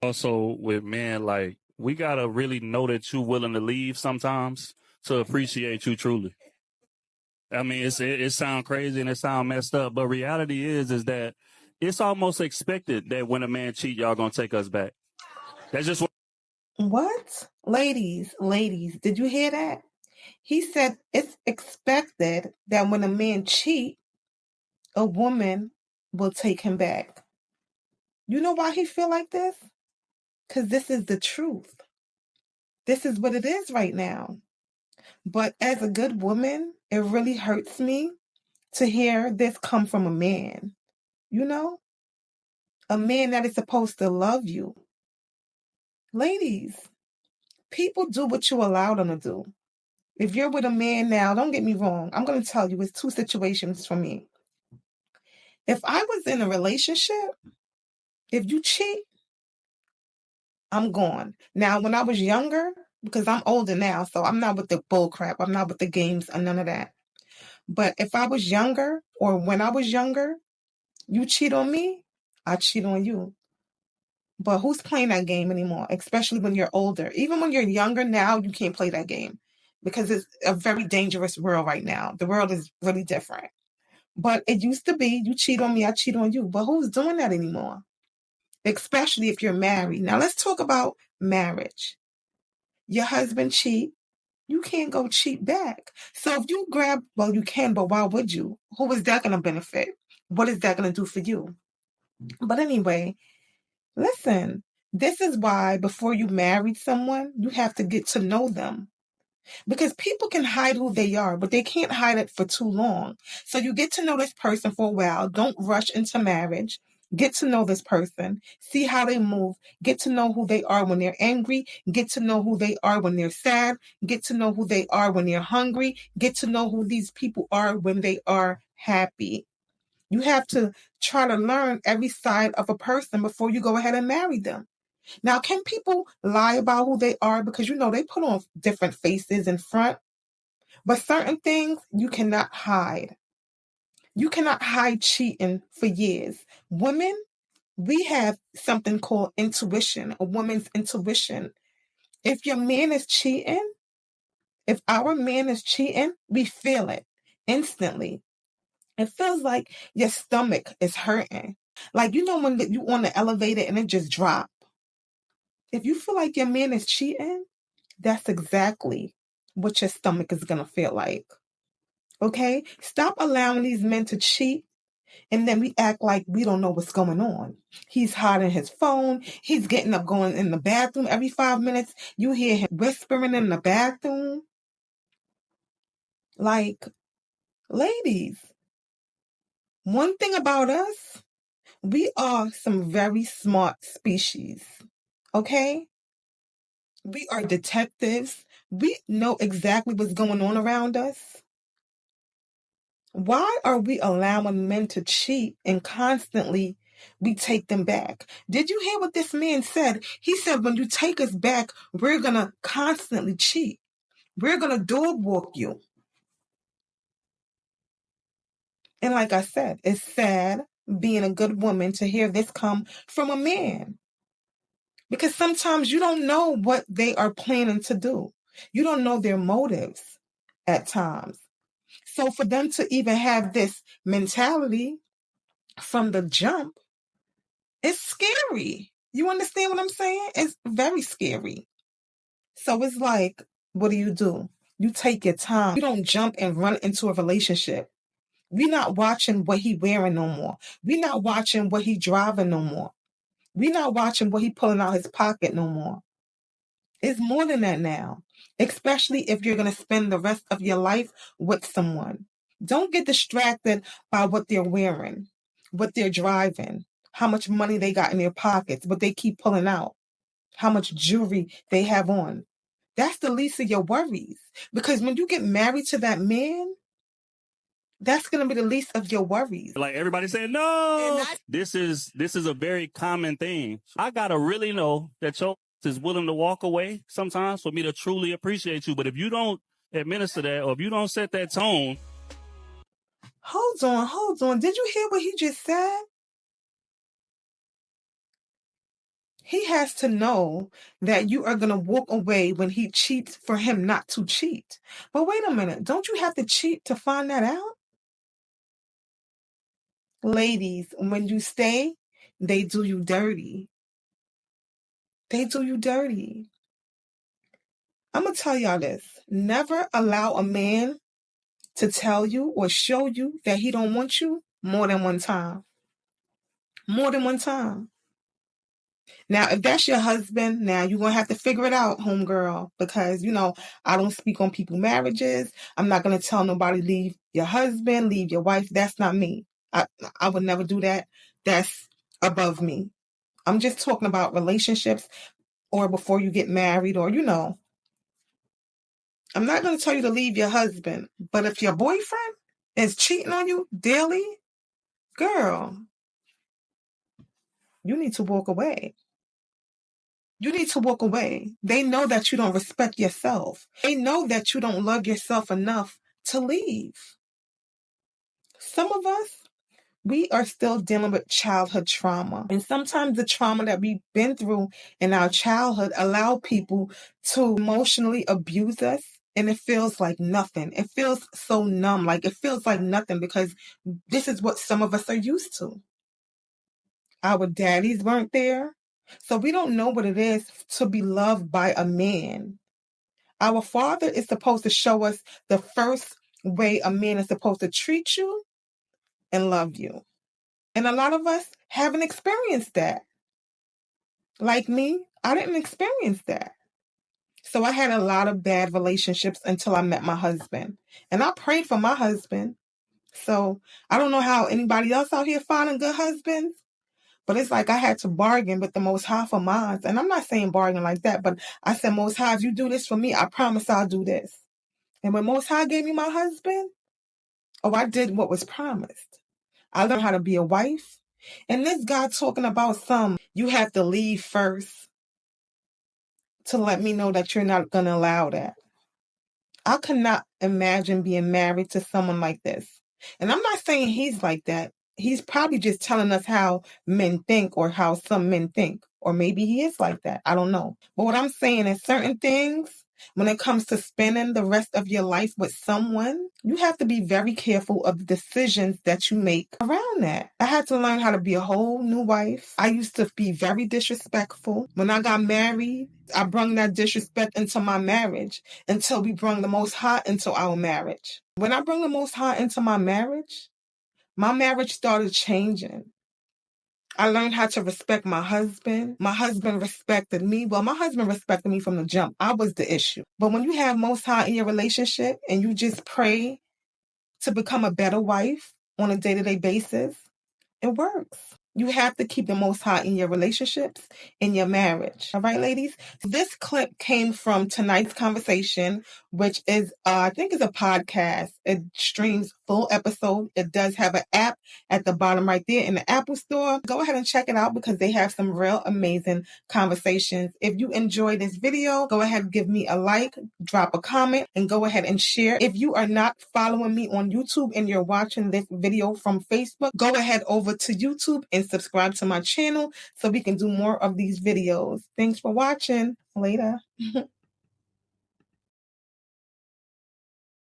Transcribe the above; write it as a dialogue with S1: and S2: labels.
S1: Also with men, like we gotta really know that you're willing to leave sometimes to appreciate you truly. I mean, it sounds crazy and it sounds messed up, but reality is that it's almost expected that when a man cheat, y'all gonna take us back. That's just
S2: What? Ladies, did you hear that? He said it's expected that when a man cheat, a woman will take him back. You know why he feel like this? Because this is the truth. This is what it is right now. But as a good woman, it really hurts me to hear this come from a man. You know? A man that is supposed to love you. Ladies, people do what you allow them to do. If you're with a man now, don't get me wrong. I'm going to tell you, it's two situations for me. If I was in a relationship, if you cheat, I'm gone. Now, when I was younger, because I'm older now, so I'm not with the bull crap. I'm not with the games and none of that. But if I was younger or when I was younger, you cheat on me, I cheat on you. But who's playing that game anymore? Especially when you're older. Even when you're younger now, you can't play that game because it's a very dangerous world right now. The world is really different. But it used to be you cheat on me, I cheat on you. But who's doing that anymore? Especially if you're married. Now let's talk about marriage. Your husband cheat, you can't go cheat back. So if you grab, well, you can, but why would you? Who is that going to benefit? What is that going to do for you? But anyway, listen, this is why before you marry someone, you have to get to know them. Because people can hide who they are, but they can't hide it for too long. So you get to know this person for a while. Don't rush into marriage. Get to know this person. See how they move. Get to know who they are when they're angry. Get to know who they are when they're sad. Get to know who they are when they're hungry. Get to know who these people are when they are happy. You have to try to learn every side of a person before you go ahead and marry them. Now, can people lie about who they are? Because, they put on different faces in front. But certain things you cannot hide. You cannot hide cheating for years. Women, we have something called intuition, a woman's intuition. If your man is cheating, if our man is cheating, we feel it instantly. It feels like your stomach is hurting. Like, when you on the elevator and it just dropped. If you feel like your man is cheating, that's exactly what your stomach is going to feel like. Okay? Stop allowing these men to cheat and then we act like we don't know what's going on. He's hiding his phone. He's getting up going in the bathroom every 5 minutes. You hear him whispering in the bathroom. Like, ladies, one thing about us, we are some very smart species. Okay? We are detectives. We know exactly what's going on around us. Why are we allowing men to cheat and constantly we take them back? Did you hear what this man said? He said, when you take us back, we're going to constantly cheat. We're going to dog walk you. And like I said, it's sad being a good woman to hear this come from a man. Because sometimes you don't know what they are planning to do. You don't know their motives at times. So for them to even have this mentality from the jump, it's scary. You understand what I'm saying? It's very scary. So it's like, what do? You take your time. You don't jump and run into a relationship. We're not watching what he wearing no more. We're not watching what he driving no more. We're not watching what he pulling out his pocket no more. It's more than that now, especially if you're going to spend the rest of your life with someone. Don't get distracted by what they're wearing, what they're driving, how much money they got in their pockets, what they keep pulling out, how much jewelry they have on. That's the least of your worries. Because when you get married to that man, that's going to be the least of your worries.
S1: like everybody saying no. This is a very common thing. I gotta really know that your is willing to walk away sometimes for me to truly appreciate you. But if you don't administer that, or if you don't set that tone,
S2: Hold on. Did you hear what he just said? He has to know that you are going to walk away when he cheats for him not to cheat. But wait a minute, don't you have to cheat to find that out? Ladies, when you stay, they do you dirty. They do you dirty. I'm going to tell y'all this. Never allow a man to tell you or show you that he don't want you more than one time. More than one time. Now, if that's your husband, now you're going to have to figure it out, homegirl, because, I don't speak on people's marriages. I'm not going to tell nobody leave your husband, leave your wife. That's not me. I would never do that. That's above me. I'm just talking about relationships or before you get married or, I'm not going to tell you to leave your husband, but if your boyfriend is cheating on you daily, girl, you need to walk away. You need to walk away. They know that you don't respect yourself. They know that you don't love yourself enough to leave. Some of us, we are still dealing with childhood trauma. And sometimes the trauma that we've been through in our childhood allow people to emotionally abuse us. And it feels like nothing. It feels so numb. Like it feels like nothing because this is what some of us are used to. Our daddies weren't there. So we don't know what it is to be loved by a man. Our father is supposed to show us the first way a man is supposed to treat you and love you. And a lot of us haven't experienced that. Like me, I didn't experience that. So I had a lot of bad relationships until I met my husband. And I prayed for my husband. So I don't know how anybody else out here finding good husbands. But it's like I had to bargain with the Most High for mine. And I'm not saying bargain like that, but I said, Most High, if you do this for me, I promise I'll do this. And when Most High gave me my husband, I did what was promised. I learned how to be a wife. And this guy talking about you have to leave first to let me know that you're not going to allow that. I could not imagine being married to someone like this. And I'm not saying he's like that. He's probably just telling us how men think or how some men think. Or maybe he is like that. I don't know. But what I'm saying is certain things, when it comes to spending the rest of your life with someone, you have to be very careful of the decisions that you make around that. I had to learn how to be a whole new wife. I used to be very disrespectful. When I got married, I brought that disrespect into my marriage until we brought the Most High into our marriage. When I brought the Most High into my marriage started changing. I learned how to respect my husband. My husband respected me. Well, my husband respected me from the jump. I was the issue. But when you have Most High in your relationship and you just pray to become a better wife on a day-to-day basis, it works. You have to keep the Most High in your relationships, in your marriage. All right, ladies? This clip came from tonight's conversation, which is, I think is a podcast. It streams full episode. It does have an app at the bottom right there in the Apple Store. Go ahead and check it out because they have some real amazing conversations. If you enjoyed this video, go ahead and give me a like, drop a comment, and go ahead and share. If you are not following me on YouTube and you're watching this video from Facebook, go ahead over to YouTube and subscribe to my channel so we can do more of these videos. Thanks for watching. Later.